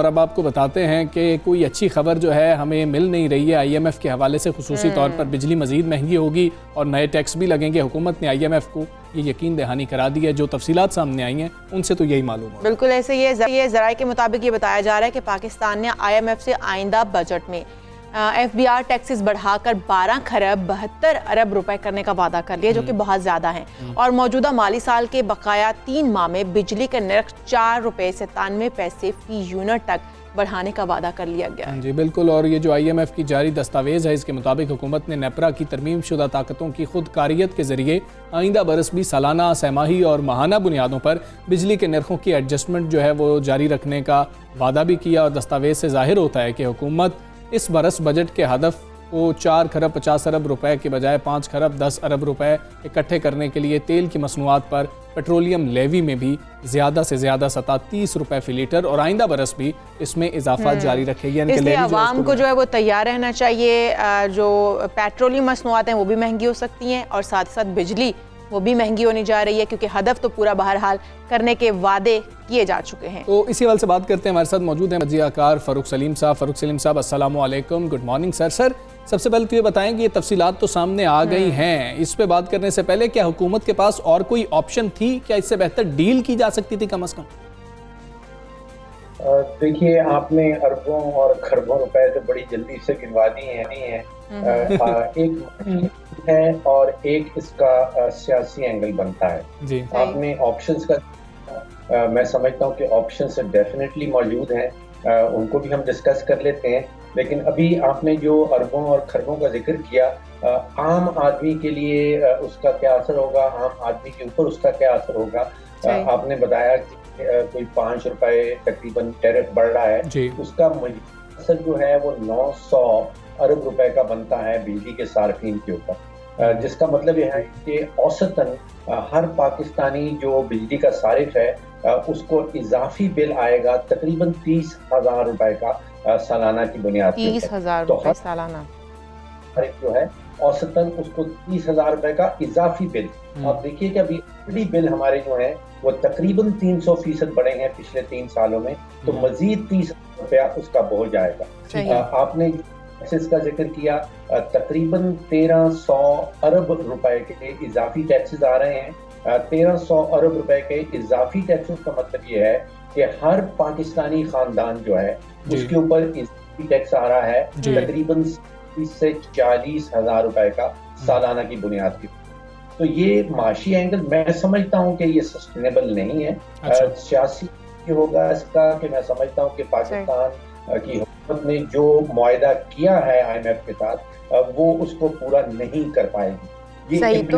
اب آپ کو بتاتے ہیں کہ کوئی اچھی خبر جو ہے ہمیں مل نہیں رہی ہے IMF کے حوالے سے، خصوصی طور پر بجلی مزید مہنگی ہوگی اور نئے ٹیکس بھی لگیں گے۔ حکومت نے IMF کو یہ یقین دہانی کرا دی ہے، جو تفصیلات سامنے آئی ہیں ان سے تو یہی معلوم ہو۔ بالکل ایسے یہ ذرائع کے مطابق یہ بتایا جا رہا ہے کہ پاکستان نے IMF سے آئندہ بجٹ میں FBR ٹیکسز بڑھا کر 12 خرب 72 ارب روپے کرنے کا وعدہ کر لیا، جو کہ بہت زیادہ ہیں، اور موجودہ مالی سال کے بقایا 3 ماہ میں بجلی کا نرخ 4 روپے 97 پیسے فی یونٹ تک بڑھانے کا وعدہ کر لیا گیا۔ جی بالکل، اور یہ جو IMF کی جاری دستاویز ہے، اس کے مطابق حکومت نے نیپرا کی ترمیم شدہ طاقتوں کی خود کاریت کے ذریعے آئندہ برس بھی سالانہ، سہ ماہی اور ماہانہ بنیادوں پر بجلی کے نرخوں کی ایڈجسٹمنٹ جو ہے وہ جاری رکھنے کا وعدہ بھی کیا، اور دستاویز سے ظاہر ہوتا ہے کہ حکومت اس برس بجٹ کے ہدف کو 4 خرب 50 ارب روپے کے بجائے 5 خرب 10 ارب روپے اکٹھے کرنے کے لیے تیل کی مصنوعات پر پیٹرولیم لیوی میں بھی زیادہ سے زیادہ 37 روپے فی لیٹر اور آئندہ برس بھی اس میں اضافات جاری رکھے گی۔ اس لیے عوام کو جو ہے وہ تیار رہنا چاہیے، جو پیٹرولیم مصنوعات ہیں وہ بھی مہنگی ہو سکتی ہیں، اور ساتھ ساتھ بجلی وہ بھی مہنگی ہونی جا رہی ہے، کیونکہ ہدف تو پورا بہرحال کرنے کے وعدے کیے جا چکے ہیں۔ تو اسی حوالے سے بات کرتے ہیں، ہمارے ساتھ موجود ہیں تجزیہ کار فاروق سلیم صاحب۔ فاروق سلیم صاحب السلام علیکم، گڈ مارننگ سر۔ سر سب سے پہلے تو یہ بتائیں کہ یہ تفصیلات تو سامنے آ گئی ہیں، اس پہ بات کرنے سے پہلے کیا حکومت کے پاس اور کوئی آپشن تھی؟ کیا اس سے بہتر ڈیل کی جا سکتی تھی کم از کم؟ دیکھیے، آپ نے اربوں اور خربوں روپے تو بڑی جلدی سے گنوا دی ہیں۔ ایک ہے اور ایک اس کا سیاسی اینگل بنتا ہے۔ آپ نے آپشنز کا، میں سمجھتا ہوں کہ آپشنز ڈیفینیٹلی موجود ہیں، ان کو بھی ہم ڈسکس کر لیتے ہیں، لیکن ابھی آپ نے جو اربوں اور خربوں کا ذکر کیا، عام آدمی کے لیے اس کا کیا اثر ہوگا، عام آدمی کے اوپر اس کا کیا اثر ہوگا۔ آپ نے بتایا کہ کوئی 5 روپے تقریباً ٹیرف بڑھ رہا ہے، اس کا اثر جو ہے وہ 900 ارب روپے کا بنتا ہے بجلی کے صارفین کے اوپر، جس کا مطلب یہ ہے کہ اوسطاً ہر پاکستانی جو بجلی کا صارف ہے اس کو اضافی بل آئے گا تقریباً 30,000 روپے کا سالانہ کی بنیاد پر۔ 30,000 روپے سالانہ جو ہے اوسطاً اس کو 30,000 روپے کا اضافی بل۔ آپ دیکھیے کہ ابھی بل ہمارے جو ہیں وہ تقریباً 300% بڑھے ہیں پچھلے 3 سالوں میں، تو مزید 30,000 روپیہ اس کا بوجھ جائے گا۔ آپ نے ٹیکسز کا ذکر کیا، تقریباً 1300 ارب روپے کے اضافی ٹیکسز آ رہے ہیں۔ 1300 ارب روپے کے اضافی ٹیکسز کا مطلب یہ ہے کہ ہر پاکستانی خاندان جو ہے اس کے اوپر اضافی ٹیکس آ رہا ہے تقریباً 30 سے 40,000 روپے کا سالانہ کی بنیاد کی۔ تو یہ معاشی اینگل میں سمجھتا ہوں کہ یہ سسٹینیبل نہیں ہے۔ سیاسی ہوگا اس کا کہ میں سمجھتا ہوں کہ پاکستان کی حکومت نے جو معاہدہ کیا ہے IMF کے ساتھ وہ اس کو پورا نہیں کر پائے گی۔ صحیح۔ تو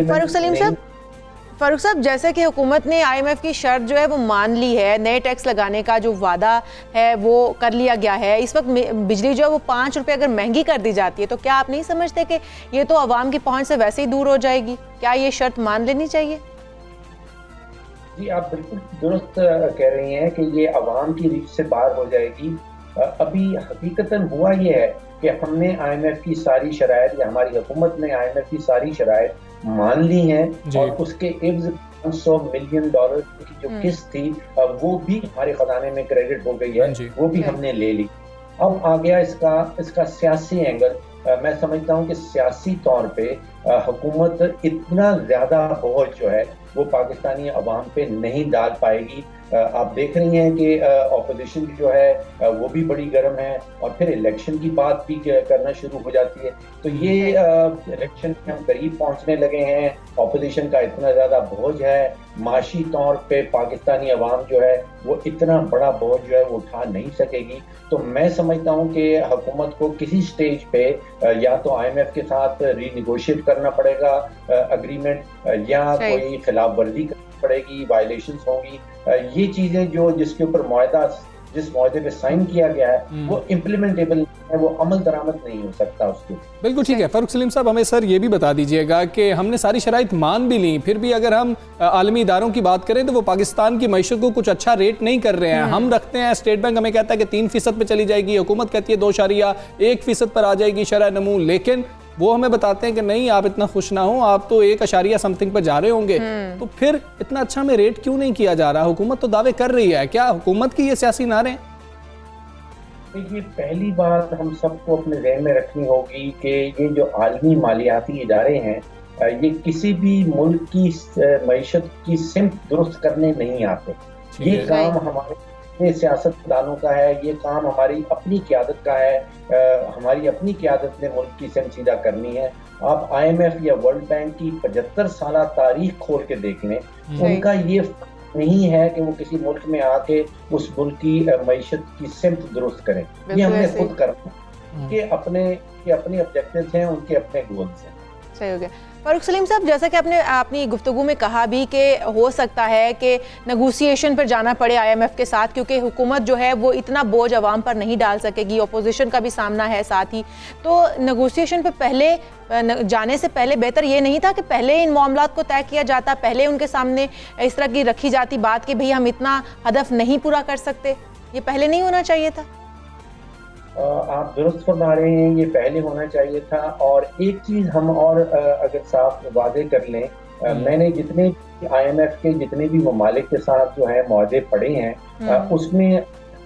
فاروق صاحب جیسے کہ حکومت نے IMF کی شرط جو ہے وہ مان لی ہے، نئے ٹیکس لگانے کا جو وعدہ ہے وہ کر لیا گیا ہے، اس وقت بجلی جو ہے وہ 5 روپے اگر مہنگی کر دی جاتی ہے تو کیا آپ نہیں سمجھتے کہ یہ تو عوام کی پہنچ سے ویسے ہی دور ہو جائے گی؟ کیا یہ شرط مان لینی چاہیے؟ جی آپ بالکل درست کہہ رہی ہیں کہ یہ عوام کی ریچ سے باہر ہو جائے گی۔ ابھی حقیقتاً ہوا یہ ہے کہ ہم نے IMF کی ساری شرائط، یا ہماری حکومت نے IMF کی ساری شرائط مان لی ہیں، اور اس کے عوض $500 ملین کی جو قسط تھی وہ بھی ہمارے خزانے میں کریڈٹ ہو گئی ہے، وہ بھی ہم نے لے لی۔ اب آ گیا اس کا سیاسی اینگل۔ میں سمجھتا ہوں کہ سیاسی طور پہ حکومت اتنا زیادہ بوجھ جو ہے وہ پاکستانی عوام پہ نہیں ڈال پائے گی۔ آپ دیکھ رہی ہیں کہ اپوزیشن جو ہے وہ بھی بڑی گرم ہے، اور پھر الیکشن کی بات بھی کرنا شروع ہو جاتی ہے۔ تو یہ الیکشن کے ہم قریب پہنچنے لگے ہیں، اپوزیشن کا اتنا زیادہ بوجھ ہے، معاشی طور پہ پاکستانی عوام جو ہے وہ اتنا بڑا بوجھ جو ہے وہ اٹھا نہیں سکے گی۔ تو میں سمجھتا ہوں کہ حکومت کو کسی سٹیج پہ یا تو IMF کے ساتھ ری نیگوشیٹ کرنا پڑے گا اگریمنٹ، یا کوئی خلاف ورزی کرنی پڑے گی، وائلیشنز ہوں گی۔ یہ چیزیں جس کے اوپر جس معاہدے پہ سائن کیا گیا ہے وہ امپلیمنٹیبل ہے، وہ عمل درآمد نہیں ہو سکتا اس کے۔ بالکل ٹھیک ہے فاروق سلیم صاحب، ہمیں سر یہ بھی بتا دیجئے گا کہ ہم نے ساری شرائط مان بھی لیں، پھر بھی اگر ہم عالمی اداروں کی بات کریں تو وہ پاکستان کی معیشت کو کچھ اچھا ریٹ نہیں کر رہے ہیں۔ ہم رکھتے ہیں، اسٹیٹ بینک ہمیں کہتا ہے کہ 3% پہ چلی جائے گی، حکومت کہتی ہے 2.1% پر آ جائے گی شرح نمو، لیکن وہ ہمیں بتاتے ہیں کہ نہیں آپ اتنا خوش نہ ہوں، آپ تو 1 سمتھنگ پر جا رہے ہوں گے۔ تو پھر اتنا اچھا ہمیں ریٹ کیوں نہیں کیا جا رہا؟ حکومت تو دعوے کر رہی ہے، کیا حکومت کی یہ سیاسی نعرے ہیں؟ देखिए, पहली बात हम सबको अपने ज़हन में रखनी होगी कि ये जो आलमी मालियाती इदारे हैं, ये किसी भी मुल्क की मईशत की सिमत दुरुस्त करने नहीं आते। ये काम हमारे सियासतदानों का है, ये काम हमारी अपनी क़यादत का है। हमारी अपनी क़यादत ने मुल्क की सिमत सीधा करनी है। आप IMF या वर्ल्ड बैंक की 75 साला तारीख खोल के देख लें, उनका ये नहीं है कि वो किसी मुल्क में आके उस मुल्क की मईशत की सिमत दुरुस्त करें। ये हमने खुद करना कि अपने ऑब्जेक्टिव्स हैं, उनके अपने गोल्स हैं। सही हो गया। फारूक सलीम साहब, जैसा कि आपने अपनी गुफ्तगू में कहा भी कि हो सकता है कि नेगोशिएशन पर जाना पड़े IMF के साथ, क्योंकि हुकूमत जो है वो इतना बोझ अवाम पर नहीं डाल सकेगी, अपोजिशन का भी सामना है साथ ही। तो नेगोशिएशन पे पहले जाने से पहले बेहतर ये नहीं था कि पहले इन मामलात को तय किया जाता, पहले उनके सामने इस तरह की रखी जाती बात कि भाई हम इतना हदफ नहीं पूरा कर सकते? ये पहले नहीं होना चाहिए था? आप दुरुस्त फरमा रहे हैं, ये पहले होना चाहिए था। और एक चीज़ हम और अगर साफ वादे कर लें, मैंने जितने IMF के जितने भी ममालिक के साथ जो है मुआहदे पढ़े हैं, उसमें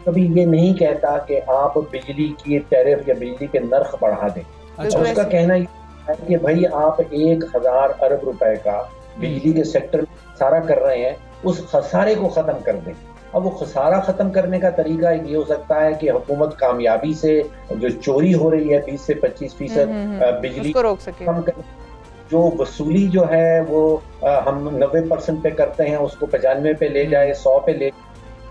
कभी ये नहीं कहता कि आप बिजली की टैरिफ या बिजली के नर्ख बढ़ा दें। उसका कहना ये है कि भाई आप 1000 अरब रुपए का बिजली के सेक्टर में खसारा कर रहे हैं, उस खसारे को ख़त्म कर दें। अब वो खसारा ख़त्म करने का तरीका ये हो सकता है कि हुकूमत कामयाबी से जो चोरी हो रही है 20 से 25% बिजली को रोक सके, कम कर, जो वसूली जो है वो हम 90% पे करते हैं, उसको 95 पे ले जाए, 100 पे ले।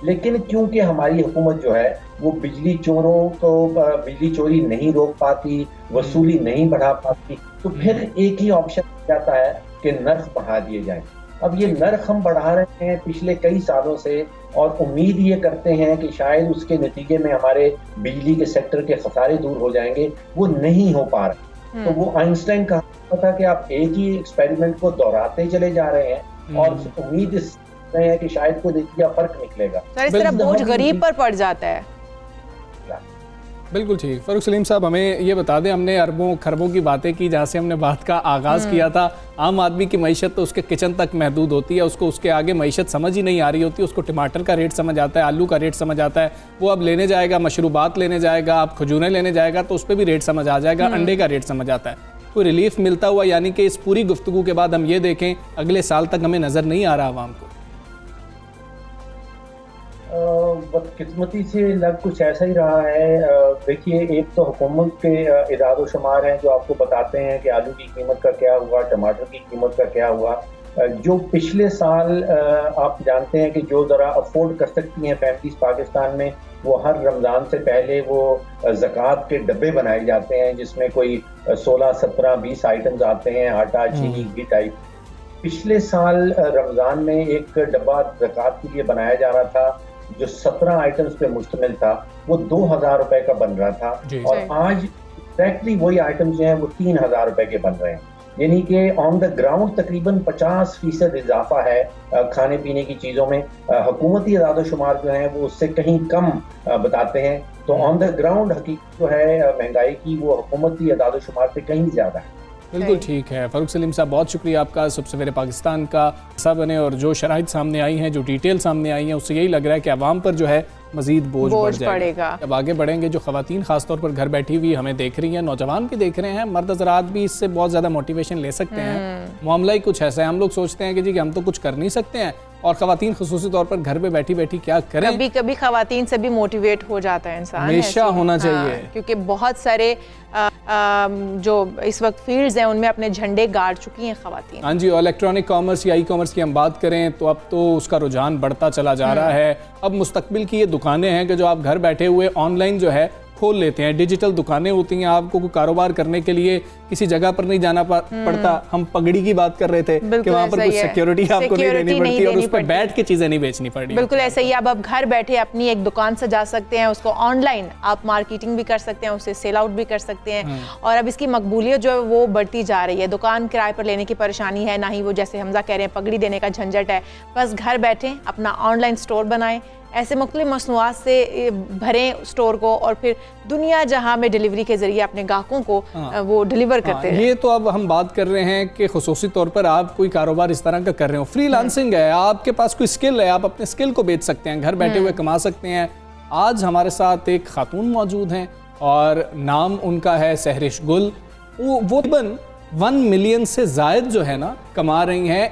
लेकिन क्योंकि हमारी हुकूमत जो है वो बिजली चोरों को बिजली चोरी नहीं रोक पाती, वसूली नहीं बढ़ा पाती, तो फिर एक ही ऑप्शन जाता है कि नर्ख बढ़ा दिए जाएं। अब ये नर्ख हम बढ़ा रहे हैं पिछले कई सालों से, और उम्मीद ये करते हैं कि शायद उसके नतीजे में हमारे बिजली के सेक्टर के खसारे दूर हो जाएंगे। वो नहीं हो पा रहे। तो वो आइंस्टाइन कहा था कि आप एक ही एक्सपेरिमेंट को दोहराते चले जा रहे हैं और उम्मीद है कि शायद कोई नतीजा फर्क निकलेगा। इस तरह बोझ गरीब पर पड़ जाता है। बिल्कुल ठीक। फारूक सलीम साहब, हमें ये बता दें, हमने अरबों खरबों की बातें की, जहाँ से हमने बात का आगाज़ किया था। आम आदमी की मईशत तो उसके किचन तक महदूद होती है, उसको उसके आगे मईशत समझ ही नहीं आ रही होती। उसको टमाटर का रेट समझ आता है, आलू का रेट समझ आता है, वो अब लेने जाएगा, मशरूबात लेने जाएगा, आप खजूरें लेने जाएगा तो उस पर भी रेट समझ आ जाएगा, अंडे का रेट समझ आता है। कोई रिलीफ मिलता हुआ, यानी कि इस पूरी गुफ्तगू के बाद हम ये देखें अगले साल तक हमें नज़र नहीं आ रहा आवाम को? बदकिस्मती से लग कुछ ऐसा ही रहा है। देखिए, एक तो हुकूमत के इदाद शुमार हैं जो आपको बताते हैं कि आलू की कीमत का क्या हुआ, टमाटर की कीमत का क्या हुआ। जो पिछले साल आप जानते हैं कि जो ज़रा अफोर्ड कर सकती हैं फैमिलीज पाकिस्तान में, वो हर रमज़ान से पहले वो ज़कात के डब्बे बनाए जाते हैं जिसमें कोई 16, 17, 20 आइटम्स आते हैं, आटा, चीनी, घी टाइप। पिछले साल रमज़ान में एक डब्बा ज़कात के लिए बनाया जा रहा था जो 17 आइटम्स पे मुश्तमिल था, वो 2000 रुपए का बन रहा था, और आज एग्जैक्टली वही आइटम्स जो हैं वो 3000 रुपए के बन रहे हैं। यानी कि ऑन द ग्राउंड तकरीबन 50% इजाफा है खाने पीने की चीज़ों में। हुकूमती इदाद शुमार जो हैं वो उससे कहीं कम बताते हैं। तो ऑन द ग्राउंड हकीकत जो है महंगाई की, वो हुकूमती इदाद शुमार से कहीं ज़्यादा है। बिल्कुल ठीक है। फारूक सलीम साहब, बहुत शुक्रिया आपका। सुबह सवेरे पाकिस्तान का हिस्सा बने, और जो शराइत सामने आई हैं, जो डिटेल सामने आई हैं, उससे यही लग रहा है कि अवाम पर जो है मजीद बोझ बढ़ जाएगा। जब आगे बढ़ेंगे, जो खवातीन खासतौर पर घर बैठी हुई हमें देख रही हैं, नौजवान भी देख रहे हैं, मर्द हज़रात भी इससे बहुत ज़्यादा मोटिवेशन ले सकते हैं। मामला ही कुछ ऐसा है, हम लोग सोचते हैं कि जी कि हम तो कुछ कर नहीं सकते हैं, और खवातीन खुसूसी तौर पर घर पे बैठी बैठी क्या करें। कभी कभी खवातीन से भी मोटिवेट हो जाता है इंसान, हमेशा होना चाहिए। क्योंकि बहुत सारे जो इस वक्त फील्ड्स हैं उनमें अपने झंडे गाड़ चुकी हैं खवातीन। हाँ जी, और इलेक्ट्रॉनिक कॉमर्स या ई कॉमर्स की हम बात करें तो अब तो उसका रुझान बढ़ता चला जा रहा है। अब मुस्तकबिल की ये दुकानें हैं कि जो आप घर बैठे हुए ऑनलाइन जो है खोल लेते हैं। डिजिटल दुकानें होती हैं, आपको कोई कारोबार करने के लिए किसी जगह पर नहीं जाना पड़ता। हम पगड़ी की बात कर रहे थे कि वहाँ पर कुछ सिक्योरिटी आपको नहीं देनी पड़ती और उस पर बैठ के चीज़ें नहीं बेचनी पड़ती। बिल्कुल ऐसे ही अब घर बैठे अपनी एक दुकान सजा सकते हैं, उसको ऑनलाइन आप मार्केटिंग भी कर सकते हैं, उसे सेल आउट भी कर सकते हैं। और अब इसकी मकबूलियत जो है वो बढ़ती जा रही है। दुकान किराए पर लेने की परेशानी है, ना ही वो जैसे हमजा कह रहे हैं पगड़ी देने का झंझट है। बस घर बैठे अपना ऑनलाइन स्टोर बनाएं, ऐसे मुख्तलिफ मसनूआत से भरें स्टोर को, और फिर दुनिया जहां में डिलीवरी के जरिए अपने ग्राहकों को वो डिलीवर करते हैं। ये तो अब हम बात कर रहे हैं कि खुसूसी तौर पर आप कोई कारोबार इस तरह का कर रहे हो, फ्रीलांसिंग है, आपके पास कोई स्किल है, आप अपने स्किल को बेच सकते हैं, घर बैठे हुए कमा सकते हैं। آج ہمارے ساتھ ایک خاتون موجود ہیں اور نام ان کا ہے سہرش گل. وہ تقریباً 1 ملین سے زائد جو ہے نا کما رہی ہیں.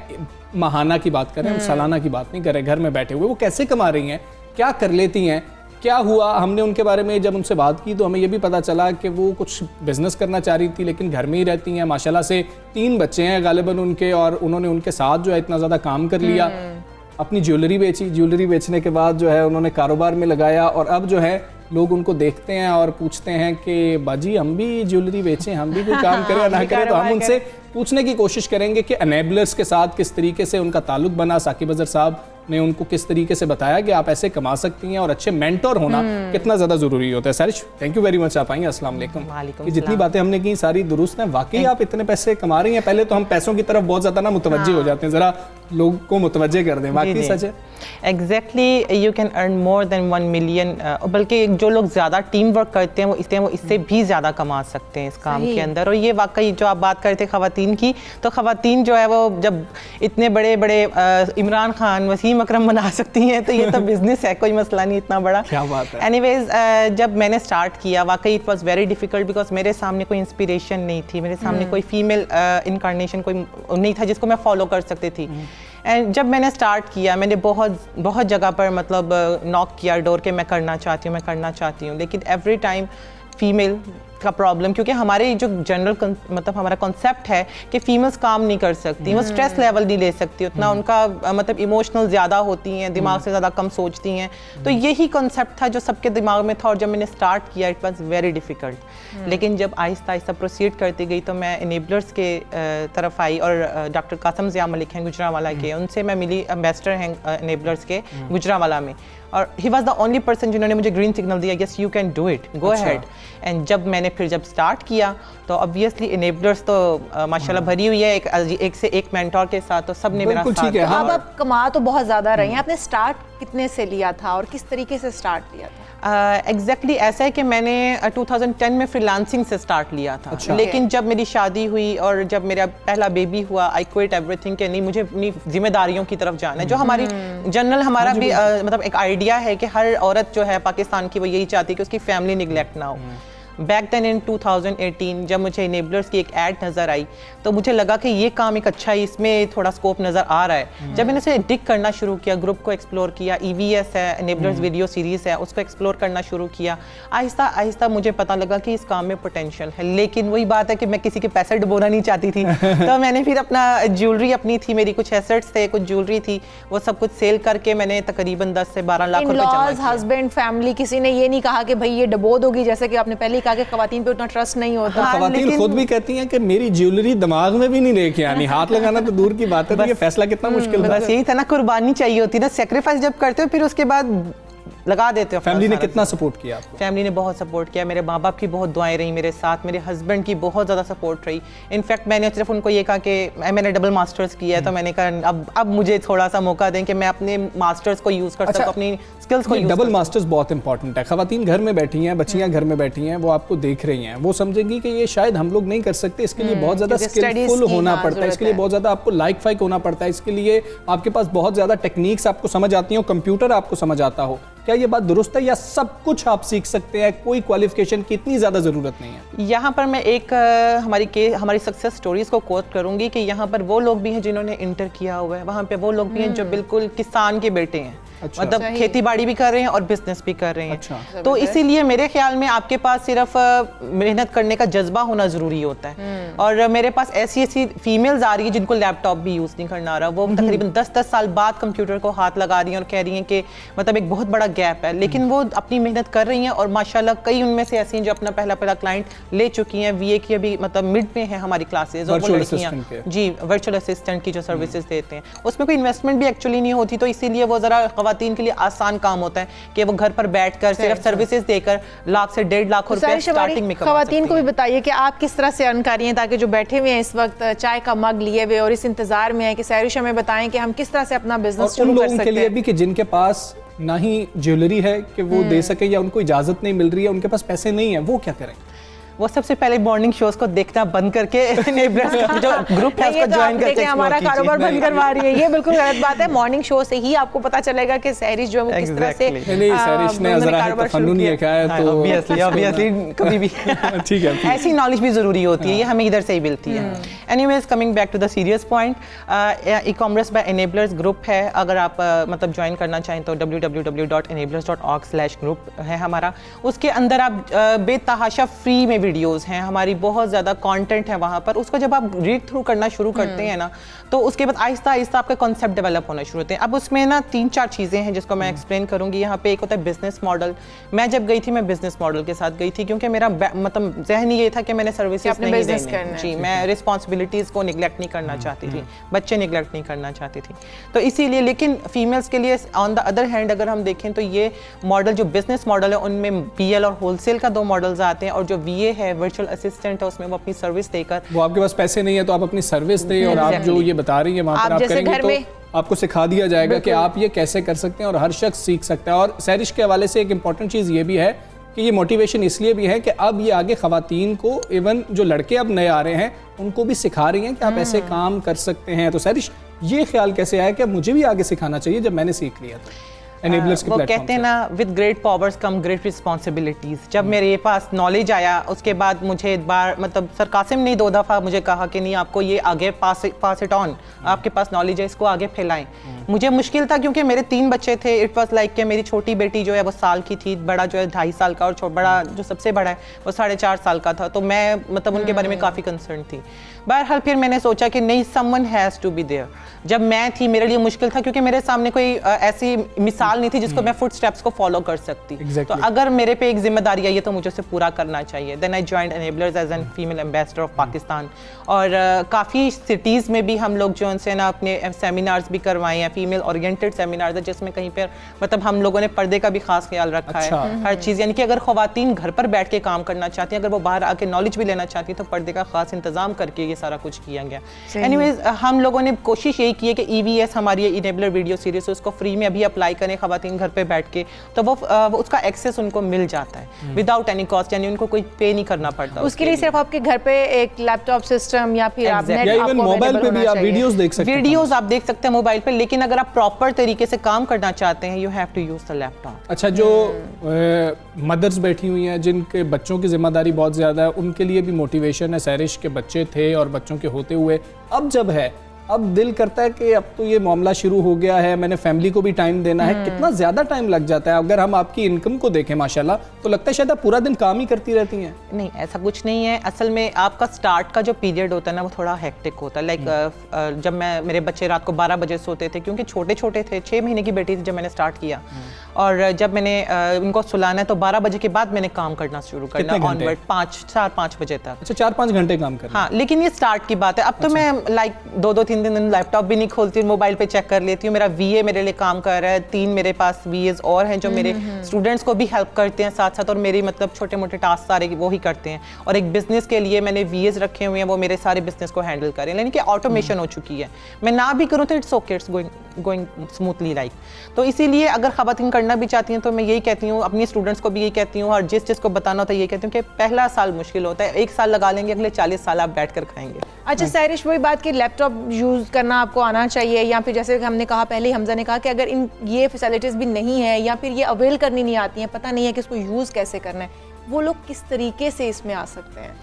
ماہانہ کی بات کریں, ہم سالانہ کی بات نہیں کر رہے, گھر میں بیٹھے ہوئے. وہ کیسے کما رہی ہیں, کیا کر لیتی ہیں, کیا ہوا؟ ہم نے ان کے بارے میں جب ان سے بات کی تو ہمیں یہ بھی پتا چلا کہ وہ کچھ بزنس کرنا چاہ رہی تھی لیکن گھر میں ہی رہتی ہیں. ماشاءاللہ سے 3 بچے ہیں غالباً ان کے, اور انہوں نے ان کے ساتھ جو ہے اتنا زیادہ کام کر لیا. اپنی جیولری بیچی, جیولری بیچنے کے بعد جو ہے انہوں نے کاروبار میں لگایا, اور اب جو ہے لوگ ان کو دیکھتے ہیں اور پوچھتے ہیں کہ باجی ہم بھی جیولری بیچیں, ہم بھی کوئی کام کریں یا نہ کریں. تو ہم ان سے پوچھنے کی کوشش کریں گے کہ انیبلرز کے ساتھ کس طریقے سے ان کا تعلق بنا. ثاقب اظہر صاحب نے ان کو کس طریقے سے بتایا کہ آپ ایسے کما سکتی ہیں, اور اچھے مینٹور ہونا کتنا زیادہ ضروری ہوتا ہے. Sehrish, thank you very much, آپ آئیں. السلام علیکم. جتنی باتیں ہم نے کی ساری درست ہیں. واقعی آپ اتنے پیسے کما رہی ہیں؟ پہلے تو ہم پیسوں کی طرف بہت زیادہ نا متوجہ ہو جاتے ہیں, ذرا لوگ کو متوجہ کر دیں. واقعی سچ ہے؟ Exactly, you can earn more than 1 million. بلکہ جو لوگ زیادہ ٹیم ورک کرتے ہیں وہ اس سے بھی زیادہ کما سکتے ہیں اس کام کے اندر. اور یہ واقعی جو آپ بات کرتے خواتین کی, تو خواتین جو ہے وہ جب اتنے بڑے بڑے عمران خان, وسیم اکرم بنا سکتی ہیں تو یہ تو بزنس ہے, کوئی مسئلہ نہیں اتنا بڑا. کیا بات ہے. اینی ویز, جب میں نے اسٹارٹ کیا واقعی it was very difficult, because میرے سامنے کوئی انسپریشن نہیں تھی, میرے سامنے کوئی فیمیل انکارنیشن کوئی نہیں تھا جس کو میں فالو کر سکتی تھی. اینڈ جب میں نے اسٹارٹ کیا, میں نے بہت جگہ پر مطلب ناک کیا ڈور کہ میں کرنا چاہتی ہوں, لیکن ایوری ٹائم فیمیل کا پرابلم, کیونکہ ہمارے جو جنرل مطلب ہمارا کنسیپٹ ہے کہ فیمیلز کام نہیں کر سکتی, وہ اسٹریس لیول نہیں لے سکتی اتنا, ان کا مطلب ایموشنل زیادہ ہوتی ہیں, دماغ سے زیادہ کم سوچتی ہیں. تو یہی کنسیپٹ تھا جو سب کے دماغ میں تھا, اور جب میں نے اسٹارٹ کیا اٹ واز ویری ڈیفیکلٹ. لیکن جب آہستہ آہستہ پروسیڈ کرتی گئی تو میں انیبلرز کے طرف آئی, اور ڈاکٹر قاسم ضیاء ملک ہیں گجرانوالہ کے, ان سے میں ملی, ایمبیسڈر ہیں انیبلرز کے گجرانوالہ میں, اور he was the only person جنہوں نے مجھے گرین سگنل دیا, yes you can do it, go ahead. And جب میں نے جب اسٹارٹ کیا تو obviously انیبلرز تو ماشاءاللہ بھری ہوئی ہے ایک سے ایک مینٹور کے ساتھ, تو سب نے میرا ساتھ دیا. اب آپ کما تو بہت زیادہ رہی ہیں, آپ نے اسٹارٹ کتنے سے لیا تھا اور کس طریقے سے اسٹارٹ کیا تھا؟ ایگزیکٹلی ایسا ہے کہ میں نے 2010 میں فری لانسنگ سے اسٹارٹ لیا تھا. لیکن جب میری شادی ہوئی اور جب میرا پہلا بیبی ہوا, آئی کوئٹ ایوری تھنگ کہ نہیں, مجھے اپنی ذمہ داریوں کی طرف جانا ہے. جو ہماری جنرل ہمارا بھی مطلب ایک آئیڈیا ہے کہ ہر عورت جو ہے پاکستان کی وہ یہی چاہتی ہے کہ اس کی فیملی نگلیکٹ نہ ہو. بیک دین ان 2018 جب مجھے انیبلرز کی ایک ایڈ نظر آئی تو مجھے لگا کہ یہ کام ایک اچھا ہے, اس میں تھوڑا سکوپ نظر آ رہا ہے. جب میں نے اسے ڈگ کرنا شروع کیا, گروپ کو ایکسپلور کیا, EVS ہے انیبلرز ویڈیو سیریز ہے, اس کو ایکسپلور کرنا شروع کیا, آہستہ آہستہ مجھے پتہ لگا کہ اس کام میں پوٹینشیل ہے. لیکن وہی بات ہے کہ میں کسی کے پیسے ڈبونا نہیں چاہتی تھی. تو میں نے پھر اپنا جیولری اپنی تھی, میری کچھ ایسٹس تھے, کچھ جیولری تھی, وہ سب کچھ سیل کر کے میں نے تقریباً 10 سے 12 لاکھ روپے جمع کیے. ہسبینڈ, فیملی, کسی نے یہ نہیں کہا کہ بھائی یہ ڈبو دوگی, جیسے کہ آپ نے پہلے ہی کہا کہ خواتین پہ اتنا ٹرسٹ نہیں ہوتا. خواتین خود بھی کہتی ہیں کہ میری جیولری دماغ میں بھی نہیں لے کے آنی, ہاتھ لگانا تو دور کی بات ہے. یہ فیصلہ کتنا مشکل تھا. بس یہی تھا نا, قربانی چاہیے ہوتی نا, سیکریفائس جب کرتے ہو پھر اس کے بعد لگا دیتے ہو. فیملی نے کتنا سپورٹ کیا آپ کو؟ فیملی نے بہت سپورٹ کیا, میرے ماں باپ کی بہت دعائیں رہی میرے ساتھ, میرے ہسبینڈ کی بہت زیادہ سپورٹ رہی. انفیکٹ میں نے صرف ان کو یہ کہا کہ میں نے ڈبل ماسٹرز کیا ہے, تو میں نے کہا اب مجھے تھوڑا سا موقع دیں کہ میں اپنے ماسٹرز کو یوز کر سکوں, اپنی اسکلز کو یوز. ڈبل ماسٹرز بہت امپورٹنٹ ہے. خواتین گھر میں بیٹھی ہیں, بچیاں گھر میں بیٹھی ہیں, وہ آپ کو دیکھ رہی ہیں, وہ سمجھیں گی کہ یہ شاید ہم لوگ نہیں کر سکتے, اس کے لیے بہت زیادہ اسکلفل ہونا پڑتا ہے, اس کے لیے بہت زیادہ آپ کو لائک فائک ہونا پڑتا ہے, اس کے لیے آپ کے پاس بہت زیادہ ٹیکنیکس آپ کو سمجھ آتی ہیں, کمپیوٹر آپ کو سمجھ آتا ہو. کیا یہ بات درست ہے یا سب کچھ آپ سیکھ سکتے ہیں, کوئی کوالیفیکیشن کی اتنی زیادہ ضرورت نہیں ہے؟ یہاں پر میں ایک ہماری سکسیس سٹوریز کو کوٹ کروں گی کہ یہاں پر وہ لوگ بھی ہیں جنہوں نے انٹر کیا ہوا ہے, وہاں پہ وہ لوگ بھی ہیں جو بالکل کسان کے بیٹے ہیں, مطلب کھیتی باڑی بھی کر رہے ہیں اور بزنس بھی کر رہے ہیں. تو اسی لیے میرے خیال میں آپ کے پاس صرف محنت کرنے کا جذبہ ہونا ضروری ہوتا ہے. اور میرے پاس ایسی فیمیلز آ رہی ہیں جن کو لیپ ٹاپ بھی یوز نہیں کرنا آ رہا, وہ تقریباً 10 سال بعد کمپیوٹر کو ہاتھ لگا رہی ہیں اور کہہ رہی ہیں کہ مطلب ایک بہت بڑا گیپ ہے, لیکن وہ اپنی محنت کر رہی ہیں. اور ماشاءاللہ کئی ان میں سے ایسی ہیں جو اپنا پہلا کلائنٹ لے چکی ہیں. VA کی ابھی مطلب مڈ میں ہیں ہماری کلاسز, اور وہ لڑکیاں جی ورچوئل اسسٹنٹ کی جو سروسز دیتے ہیں, اس میں کوئی انویسٹمنٹ بھی ایکچولی نہیں ہوتی, تو اسی لیے وہ ذرا خواتین کے لیے آسان کام ہوتا ہے کہ وہ گھر پر بیٹھ کر صرف سروسز دے کر 1 لاکھ سے 1.5 لاکھ روپے سٹارٹنگ میں کما سکتی ہیں. خواتین کو بھی بتائیے کہ آپ کس طرح سے ارن کر رہی ہیں, تاکہ جو بیٹھے ہوئے ہیں اس وقت چائے کا مگ لیے ہوئے اور اس انتظار میں ہیں کہ سہرش ہمیں بتائیں کہ ہم کس طرح سے اپنا بزنس شروع کر سکتے ہیں. اور ان لوگوں کے لیے بھی کہ جن کے پاس نہ ہی جیولری ہے کہ وہ دے سکے, یا ان کو اجازت نہیں مل رہی ہے, ان کے پاس پیسے نہیں ہیں, وہ کیا کریں؟ वो सबसे पहले मॉर्निंग शोज को देखना बंद करके enablers का जो ग्रुप है उसको ज्वाइन करके देखिए हमारा कारोबार बंद करवा रही है, ये बिल्कुल गलत बात है। मॉर्निंग शो से ही आपको पता चलेगा कि सहरिश जो है वो किस तरह से नहीं सहरिश ने ज़रा तफन्नुन ये क्या है तो ऑब्वियसली कभी भी ठीक है, ऐसी नॉलेज भी जरूरी होती है, ये हमें इधर से ही मिलती है। Anyways coming back to the serious point, e commerce by enablers group है, अगर आप मतलब ज्वाइन करना चाहें तो www.enablers.org/group है हमारा। उसके अंदर आप बेतहाशा फ्री में वीडियोस हैं हमारी, बहुत ज़्यादा कंटेंट है वहाँ पर। उसको जब आप रीड थ्रू करना शुरू करते हैं ना तो उसके बाद आहिस्ता आहिस्ता आपके कॉन्सेप्ट डेवलप होना शुरू होते हैं। अब उसमें ना 3-4 चीज़ें हैं जिसको मैं एक्सप्लेन करूँगी। यहाँ पे एक होता है बिजनेस मॉडल। मैं जब गई थी मैं बिजनेस मॉडल के साथ गई थी क्योंकि मेरा मतलब जहन ये था कि मैंने सर्विसेज नहीं देनी जी, मैं रिस्पॉन्सिबिलिटीज़ को निगलेक्ट नहीं करना चाहती थी, बच्चे निगलेक्ट नहीं करना चाहती थी, तो इसीलिए। लेकिन फीमेल्स के लिए ऑन द अदर हैंड अगर हम देखें तो ये मॉडल जो बिजनेस मॉडल है उनमें बीएल और होलसेल का 2 मॉडल्स आते हैं, और जो वीए है वर्चुअल असिस्टेंट है उसमें वो अपनी सर्विस देकर, वो आपके पास पैसे नहीं है तो आप अपनी सर्विस दें और आप जो ये बता रही है वहाँ पर आप करेंगे तो आपको सिखा दिया जाएगा कि आप ये कैसे कर सकते हैं और हर शख्स सीख सकता है। और सहरिश के हवाले से एक इम्पॉर्टेंट चीज़ ये भी है कि ये मोटिवेशन इसलिए भी है कि अब ये आगे ख़वातीन को, इवन जो लड़के अब नए आ रहे हैं उनको भी सिखा रही हैं कि आप ऐसे काम कर सकते हैं। तो सहरिश ये ख्याल कैसे आया कि मुझे भी आगे सिखाना चाहिए जब मैंने सीख लिया था? वो कहते हैं ना with great powers come great responsibilities. जब मेरे पास नॉलेज आया उसके बाद मुझे एक बार मतलब सर कासिम ने 2 दफ़ा मुझे कहा कि नहीं आपको ये आगे पास इट ऑन, आपके पास नॉलेज है इसको आगे फैलाएं। मुझे मुश्किल था क्योंकि मेरे 3 बच्चे थे। इट वाज लाइक कि मेरी छोटी बेटी जो है वो साल की थी, बड़ा जो है 2.5 साल का, और बड़ा जो सबसे बड़ा है वो 4.5 साल का था। तो मैं मतलब उनके बारे में काफ़ी कंसर्न थी। बहरहाल फिर मैंने सोचा कि नहीं, someone has to be there. जब मैं थी मेरे लिए मुश्किल था क्योंकि मेरे सामने कोई ऐसी मिसाल नहीं थी जिसको मैं फुट स्टेप्स को फॉलो कर सकती। तो अगर मेरे पे एक जिम्मेदारी आई है तो मुझे उसे पूरा करना चाहिए। Then I joined enablers as an female ambassador of Pakistan. और काफ़ी सिटीज़ में भी हम लोग जो उनसे ना अपने सेमिनार्स भी करवाए हैं, फीमेल ओरिएंटेड सेमिनार्स है जिसमें कहीं पर मतलब हम लोगों ने पर्दे का भी खास ख्याल रखा है। हर चीज़ यानी कि अगर ख़वातीन घर पर बैठ के काम करना चाहती हैं, अगर वो बाहर आके नॉलेज भी लेना चाहती हैं तो पर्दे का खास इंतजाम करके ये सारा कुछ किया गया। एनीवेज हम लोगों ने कोशिश यही की है कि EVS हमारी इनेबलर वीडियो सीरीज है उसको फ्री में अभी अप्लाई करें ख़वातीन घर पे बैठ के, तो वो उसका एक्सेस उनको मिल जाता है विदाउट एनी कॉस्ट, यानी उनको कोई पे नहीं करना पड़ता। उसके लिए सिर्फ आपके घर पे एक लैपटॉप सिस्टम या फिर मोबाइल पे भी आप वीडियोस देख सकते हैं। वीडियोस आप देख सकते हैं मोबाइल पे, लेकिन अगर आप प्रॉपर तरीके से काम करना चाहते हैं you have to use the laptop. अच्छा, जो मदर्स बैठी हुई हैं जिनके बच्चों की जिम्मेदारी बहुत ज़्यादा है, उनके लिए भी मोटिवेशन है। सहरिश के बच्चे थे और बच्चों के होते हुए अब जब है, अब दिल करता है कि अब तो ये मामला शुरू हो गया है, मैंने फैमिली को भी टाइम देना है। कितना ज़्यादा टाइम लग जाता है? अगर हम आपकी इनकम को देखें माशाल्लाह तो लगता है शायद आप पूरा दिन काम ही करती रहती हैं। नहीं, ऐसा कुछ नहीं है। असल में आपका स्टार्ट का जो पीरियड होता है ना वो थोड़ा हेक्टिक होता है। लाइक जब मेरे बच्चे रात को 12 बजे सोते थे क्योंकि छोटे छोटे थे, 6 महीने की बेटी थी जब मैंने स्टार्ट किया, और जब मैंने उनको सुलाना है तो 12 बजे के बाद मैंने काम करना शुरू करना ऑनवर्ड 4-5 बजे तक। अच्छा, 4-5 घंटे काम करना। हाँ, लेकिन ये स्टार्ट की बात है। अब तो मैं लाइक 2-3 दिन लैपटॉप भी नहीं खोलती हूँ, मोबाइल पे चेक कर लेती हूँ। मेरा VA मेरे लिए काम कर रहा है, 3 मेरे पास VAs और हैं जो मेरे स्टूडेंट्स को भी हेल्प करते हैं साथ साथ, और मेरी मतलब छोटे मोटे टास्क सारे वो ही करते हैं। और एक बिजनेस के लिए मैंने VAs रखे हुए हैं, वो मेरे सारे बिजनेस को हैंडल करें, यानी कि ऑटोमेशन हो चुकी है। मैं ना भी करूँ तो it's okay, it's going smoothly like. तो इसीलिए अगर ख़वातीन करना भी चाहती हैं तो मैं यही कहती हूँ, अपनी स्टूडेंट्स को भी यही कहती हूँ, और जिस को बताना होता है यही कहती हूँ कि पहला साल मुश्किल होता है, 1 साल लगा लेंगे, अगले 40 साल आप बैठ कर खाएंगे। अच्छा सहरिश, वही बात कि लैपटॉप यूज़ करना आपको आना चाहिए, या फिर जैसे हमने कहा पहले, हमजा ने कहा कि अगर ये फैसिलिटीज़ भी नहीं है या फिर ये अवेल करनी नहीं आती हैं, पता नहीं है कि इसको यूज़ कैसे करना है, वो लोग किस तरीके से इसमें आ सकते हैं?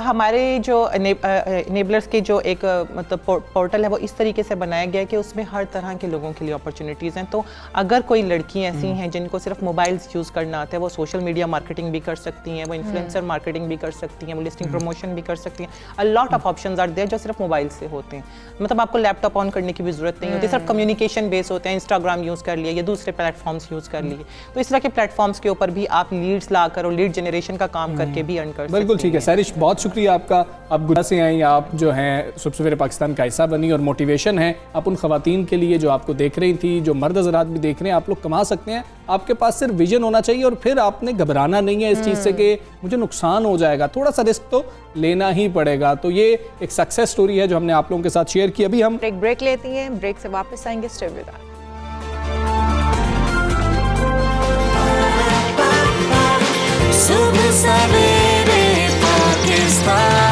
हमारे जो इनेबलर्स के जो एक मतलब पोर्टल है वो इस तरीके से बनाया गया है कि उसमें हर तरह के लोगों के लिए अपॉर्चुनिटीज़ हैं। तो अगर कोई लड़की ऐसी हैं जिनको सिर्फ मोबाइल्स यूज़ करना आता है, वो सोशल मीडिया मार्केटिंग भी कर सकती हैं, वो इन्फ्लुएंसर मार्केटिंग भी कर सकती हैं, वो लिस्टिंग प्रमोशन भी कर सकती हैं। A lot of options are there जो सिर्फ मोबाइल से होते हैं। मतलब आपको लैपटॉप ऑन करने की भी ज़रूरत नहीं होती, सिर्फ कम्युनिकेशन बेस होते हैं। इंस्टाग्राम यूज़ कर लिए या दूसरे प्लेटफॉर्म्स यूज़ कर लिए, तो इस तरह के प्लेटफॉर्म्स के ऊपर भी आप लीड्स लाकर और लीड जनरेशन का काम करके भी अर्न कर सकते हैं। बिल्कुल ठीक है सहरिश, बहुत शुक्रिया आपका। आप गुजरात से आई, आप जो हैं सुबह सवेरे पाकिस्तान का हिस्सा बनी, और मोटिवेशन है आप उन ख़वातीन के लिए जो आपको देख रही थी, जो मर्द हज़रात भी देख रहे हैं। आप लोग कमा सकते हैं, आपके पास सिर्फ विजन होना चाहिए, और फिर आपने घबराना नहीं है इस चीज़ से कि मुझे नुकसान हो जाएगा। थोड़ा सा रिस्क तो लेना ही पड़ेगा। तो ये एक सक्सेस स्टोरी है जो हमने आप लोगों के साथ शेयर की। अभी हम एक ब्रेक लेती हैं, ब्रेक से वापस आएंगे। Stay with us. सुबह सवेरे fire.